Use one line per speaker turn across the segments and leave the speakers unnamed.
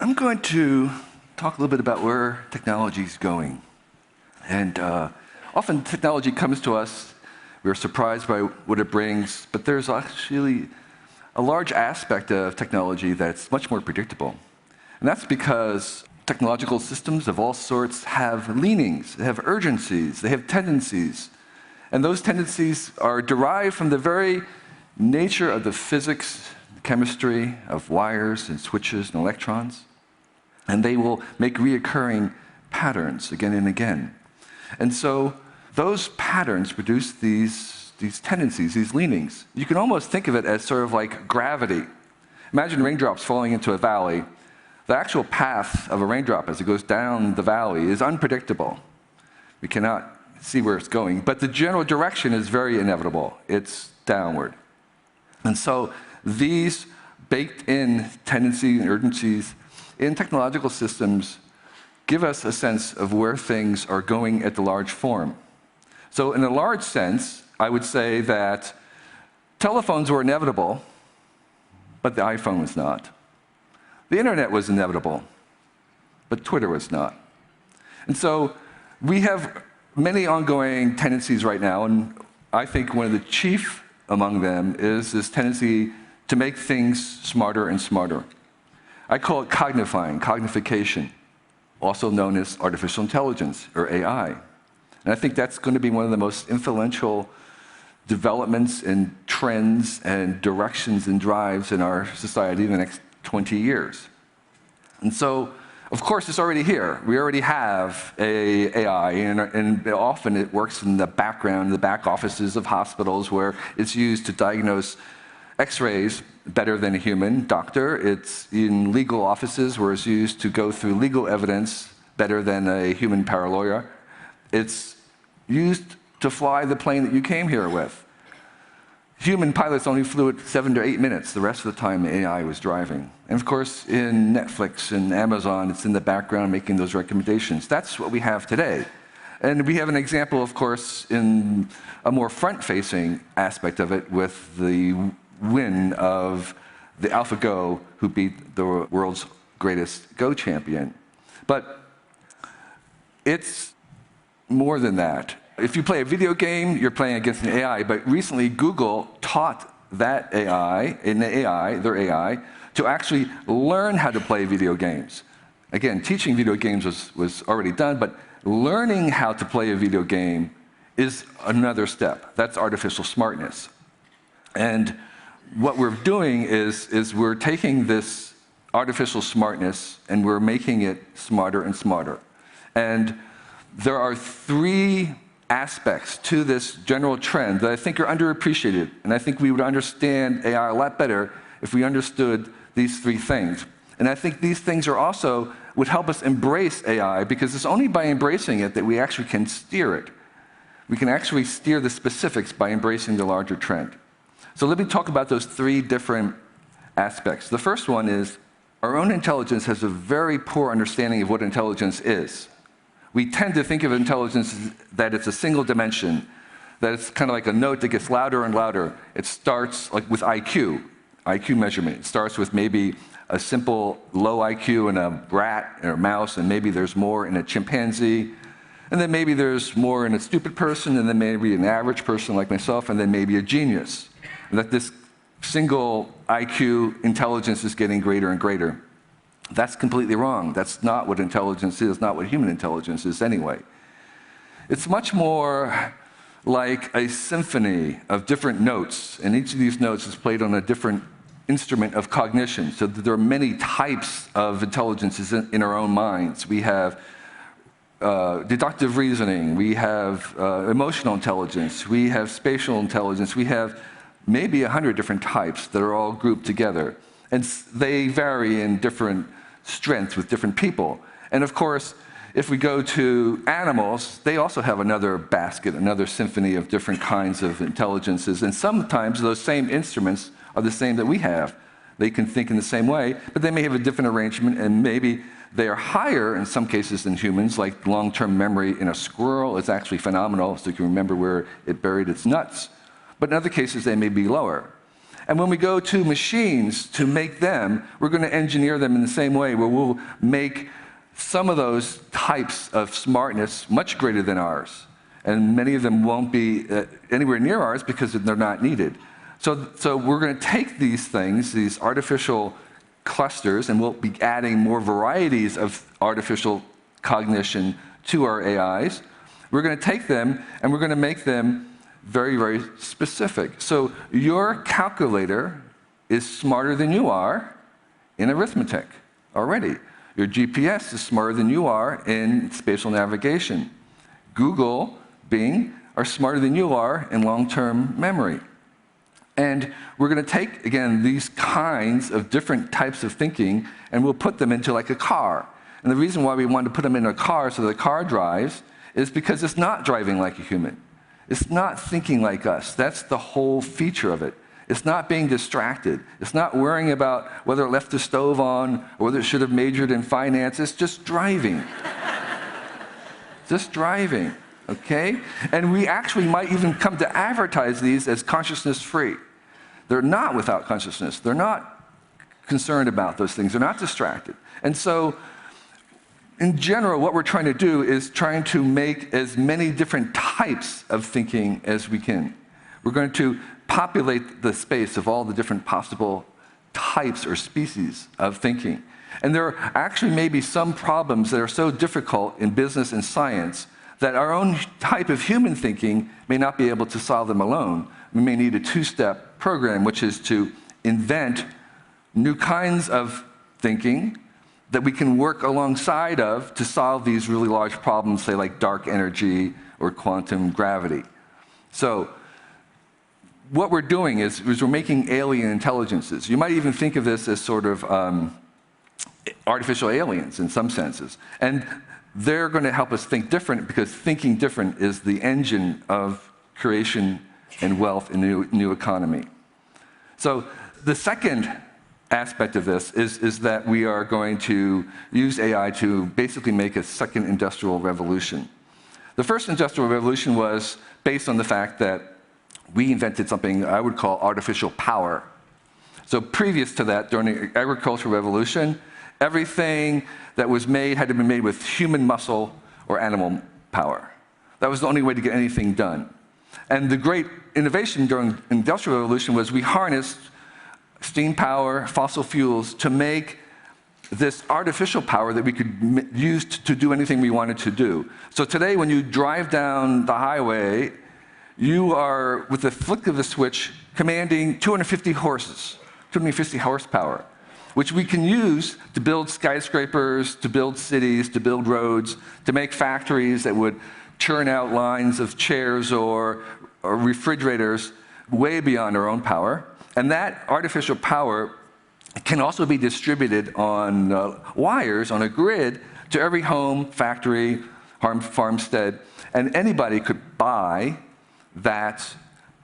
I'm going to talk a little bit about where technology is going. And often technology comes to us, we're surprised by what it brings, but there's actually a large aspect of technology that's much more predictable. And that's because technological systems of all sorts have leanings, they have urgencies, they have tendencies. And those tendencies are derived from the very nature of the physics, chemistry of wires and switches and electrons. And they will make reoccurring patterns again and again. And so those patterns produce these tendencies, these leanings. You can almost think of it as sort of like gravity. Imagine raindrops falling into a valley. The actual path of a raindrop as it goes down the valley is unpredictable. We cannot see where it's going, but the general direction is very inevitable. It's downward. And so these baked-in tendencies and urgencies in technological systems give us a sense of where things are going at the large form. So in a large sense, I would say that telephones were inevitable, but the iPhone was not. The internet was inevitable, but Twitter was not. And so we have many ongoing tendencies right now, and I think one of the chief among them is this tendency to make things smarter and smarter. I call it cognification, also known as artificial intelligence, or AI. And I think that's going to be one of the most influential developments and trends and directions and drives in our society in the next 20 years. And so, of course, it's already here. We already have AI, and often it works in the background, the back offices of hospitals, where it's used to diagnose X-rays better than a human doctor. It's in legal offices where it's used to go through legal evidence better than a human paralawyer. It's used to fly the plane that you came here with. Human pilots only flew it 7 to 8 minutes. The rest of the time, AI was driving. And of course, in Netflix and Amazon, it's in the background making those recommendations. That's what we have today. And we have an example, of course, in a more front-facing aspect of it with the win of the AlphaGo, who beat the world's greatest Go champion. But it's more than that. If you play a video game, you're playing against an AI, but recently Google taught that AI, their AI, to actually learn how to play video games. Again, teaching video games was already done, but learning how to play a video game is another step. That's artificial smartness. And what we're doing is we're taking this artificial smartness and we're making it smarter and smarter. And there are three aspects to this general trend that I think are underappreciated. And I think we would understand AI a lot better if we understood these three things. And I think these things are also would help us embrace AI, because it's only by embracing it that we actually can steer it. We can actually steer the specifics by embracing the larger trend. So let me talk about those three different aspects. The first one is our own intelligence has a very poor understanding of what intelligence is. We tend to think of intelligence as that it's a single dimension, that it's kind of like a note that gets louder and louder. It starts like with IQ measurement. It starts with maybe a simple low IQ in a rat or a mouse, and maybe there's more in a chimpanzee, and then maybe there's more in a stupid person, and then maybe an average person like myself, and then maybe a genius. And that this single IQ intelligence is getting greater and greater. That's completely wrong. That's not what intelligence is, not what human intelligence is anyway. It's much more like a symphony of different notes, and each of these notes is played on a different instrument of cognition. So there are many types of intelligences in our own minds. We have deductive reasoning, we have emotional intelligence, we have spatial intelligence, we have maybe 100 different types that are all grouped together. And they vary in different strengths with different people. And of course, if we go to animals, they also have another basket, another symphony of different kinds of intelligences. And sometimes those same instruments are the same that we have. They can think in the same way, but they may have a different arrangement, and maybe they are higher in some cases than humans, like long-term memory in a squirrel is actually phenomenal, so you can remember where it buried its nuts. But in other cases, they may be lower. And when we go to machines to make them, we're going to engineer them in the same way, where we'll make some of those types of smartness much greater than ours. And many of them won't be anywhere near ours because they're not needed. So we're going to take these things, these artificial clusters, and we'll be adding more varieties of artificial cognition to our AIs. We're going to take them and we're going to make them very, very specific. So your calculator is smarter than you are in arithmetic already. Your GPS is smarter than you are in spatial navigation. Google, Bing, are smarter than you are in long-term memory. And we're going to take, again, these kinds of different types of thinking, and we'll put them into like a car. And the reason why we want to put them in a car so the car drives is because it's not driving like a human. It's not thinking like us. That's the whole feature of it. It's not being distracted. It's not worrying about whether it left the stove on or whether it should have majored in finance. It's just driving. Just driving, okay? And we actually might even come to advertise these as consciousness-free. They're not without consciousness. They're not concerned about those things. They're not distracted. And so, in general, what we're trying to do is trying to make as many different types of thinking as we can. We're going to populate the space of all the different possible types or species of thinking. And there actually may be some problems that are so difficult in business and science that our own type of human thinking may not be able to solve them alone. We may need a two-step program, which is to invent new kinds of thinking that we can work alongside of to solve these really large problems, say like dark energy or quantum gravity. So what we're doing is we're making alien intelligences. You might even think of this as sort of artificial aliens in some senses. And they're going to help us think different because thinking different is the engine of creation and wealth in the new economy. So the second aspect of this is that we are going to use AI to basically make a second industrial revolution. The first industrial revolution was based on the fact that we invented something I would call artificial power. So previous to that, during the agricultural revolution, everything that was made had to be made with human muscle or animal power. That was the only way to get anything done. And the great innovation during the industrial revolution was we harnessed steam power, fossil fuels, to make this artificial power that we could use to do anything we wanted to do. So today, when you drive down the highway, you are, with the flick of the switch, commanding 250 horsepower, which we can use to build skyscrapers, to build cities, to build roads, to make factories that would churn out lines of chairs or refrigerators way beyond our own power. And that artificial power can also be distributed on wires on a grid to every home, factory, farmstead, and anybody could buy that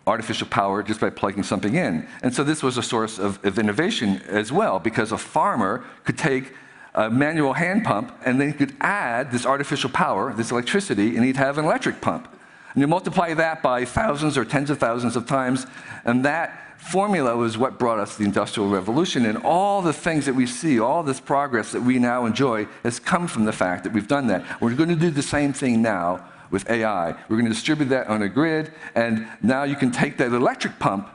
artificial power just by plugging something in. And so this was a source of innovation as well, because a farmer could take a manual hand pump and then he could add this artificial power, this electricity, and he'd have an electric pump. And you multiply that by thousands or tens of thousands of times, and that formula was what brought us the Industrial Revolution, and all the things that we see, all this progress that we now enjoy has come from the fact that we've done that. We're going to do the same thing now with AI. We're going to distribute that on a grid, and now you can take that electric pump,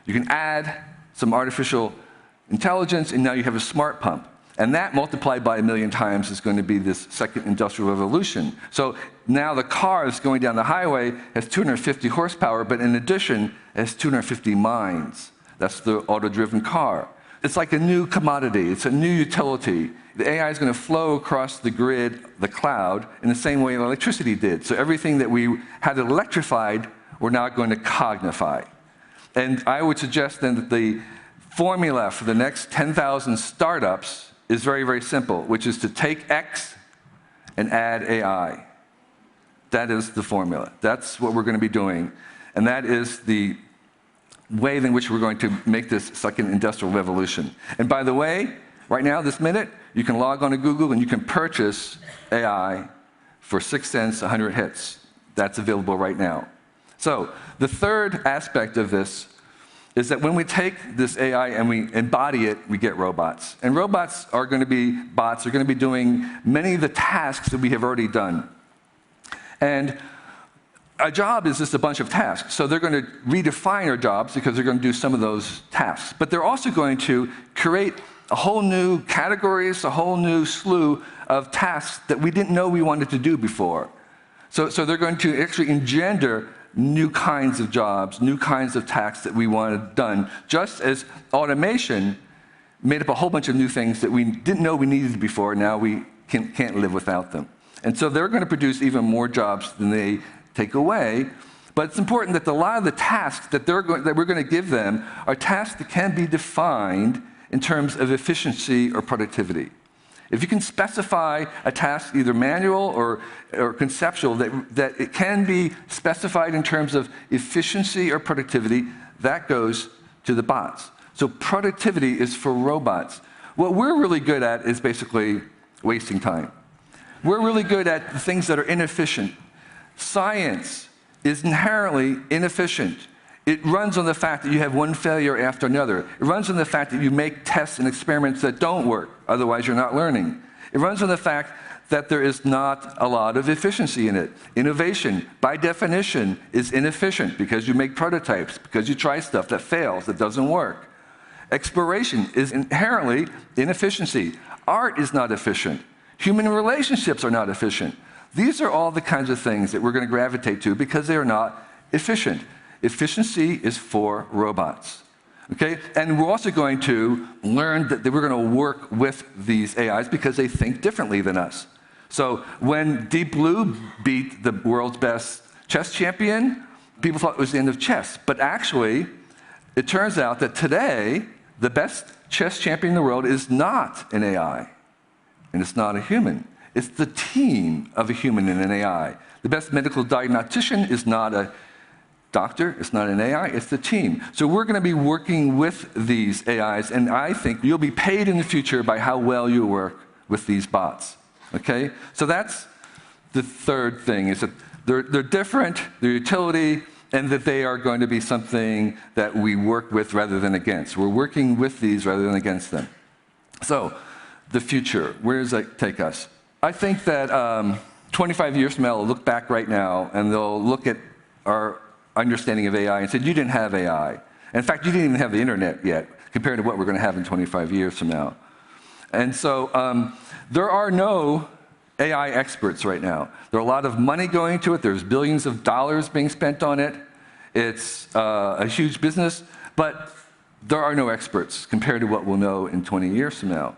you can add some artificial intelligence, and now you have a smart pump. And that multiplied by 1,000,000 times is going to be this second industrial revolution. So now the car is going down the highway, has 250 horsepower, but in addition, has 250 minds. That's the auto-driven car. It's like a new commodity. It's a new utility. The AI is going to flow across the grid, the cloud, in the same way electricity did. So everything that we had electrified, we're now going to cognify. And I would suggest then that the formula for the next 10,000 startups is very, very simple, which is to take X and add AI. That is the formula. That's what we're going to be doing. And that is the way in which we're going to make this second industrial revolution. And by the way, right now, this minute, you can log on to Google and you can purchase AI for 6 cents, 100 hits. That's available right now. So the third aspect of this is that when we take this AI and we embody it, we get robots. And robots are going to be bots, are going to be doing many of the tasks that we have already done. And a job is just a bunch of tasks. So they're going to redefine our jobs because they're going to do some of those tasks. But they're also going to create a whole new categories, a whole new slew of tasks that we didn't know we wanted to do before. So they're going to actually engender new kinds of jobs, new kinds of tasks that we wanted done, just as automation made up a whole bunch of new things that we didn't know we needed before. Now we can't live without them. And so they're going to produce even more jobs than they take away. But it's important that a lot of the tasks that we're going to give them are tasks that can be defined in terms of efficiency or productivity. If you can specify a task, either manual or conceptual, that it can be specified in terms of efficiency or productivity, that goes to the bots. So productivity is for robots. What we're really good at is basically wasting time. We're really good at the things that are inefficient. Science is inherently inefficient. It runs on the fact that you have one failure after another. It runs on the fact that you make tests and experiments that don't work, otherwise you're not learning. It runs on the fact that there is not a lot of efficiency in it. Innovation, by definition, is inefficient because you make prototypes, because you try stuff that fails, that doesn't work. Exploration is inherently inefficiency. Art is not efficient. Human relationships are not efficient. These are all the kinds of things that we're going to gravitate to because they are not efficient. Efficiency is for robots, okay? And we're also going to learn that we're going to work with these AIs because they think differently than us. So when Deep Blue beat the world's best chess champion, people thought it was the end of chess. But actually, it turns out that today, the best chess champion in the world is not an AI, and it's not a human. It's the team of a human and an AI. The best medical diagnostician is not a doctor, it's not an AI, it's the team. So we're going to be working with these AIs, and I think you'll be paid in the future by how well you work with these bots, okay? So that's the third thing, is that they're different, their utility, and that they are going to be something that we work with rather than against. We're working with these rather than against them. So, the future, where does that take us? I think that 25 years from now, they'll look back right now, and they'll look at our understanding of AI and said, you didn't have AI. In fact, you didn't even have the internet yet, compared to what we're going to have in 25 years from now. And so there are no AI experts right now. There's a lot of money going to it. There's billions of dollars being spent on it. It's a huge business, but there are no experts compared to what we'll know in 20 years from now.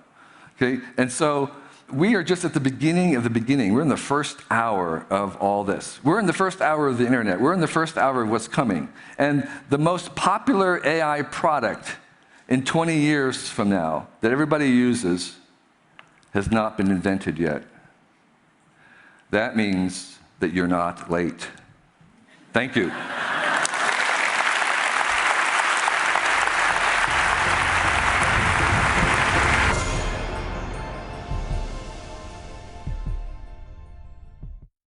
Okay? And so we are just at the beginning of the beginning. We're in the first hour of all this. We're in the first hour of the internet. We're in the first hour of what's coming. And the most popular AI product in 20 years from now that everybody uses has not been invented yet. That means that you're not late. Thank you.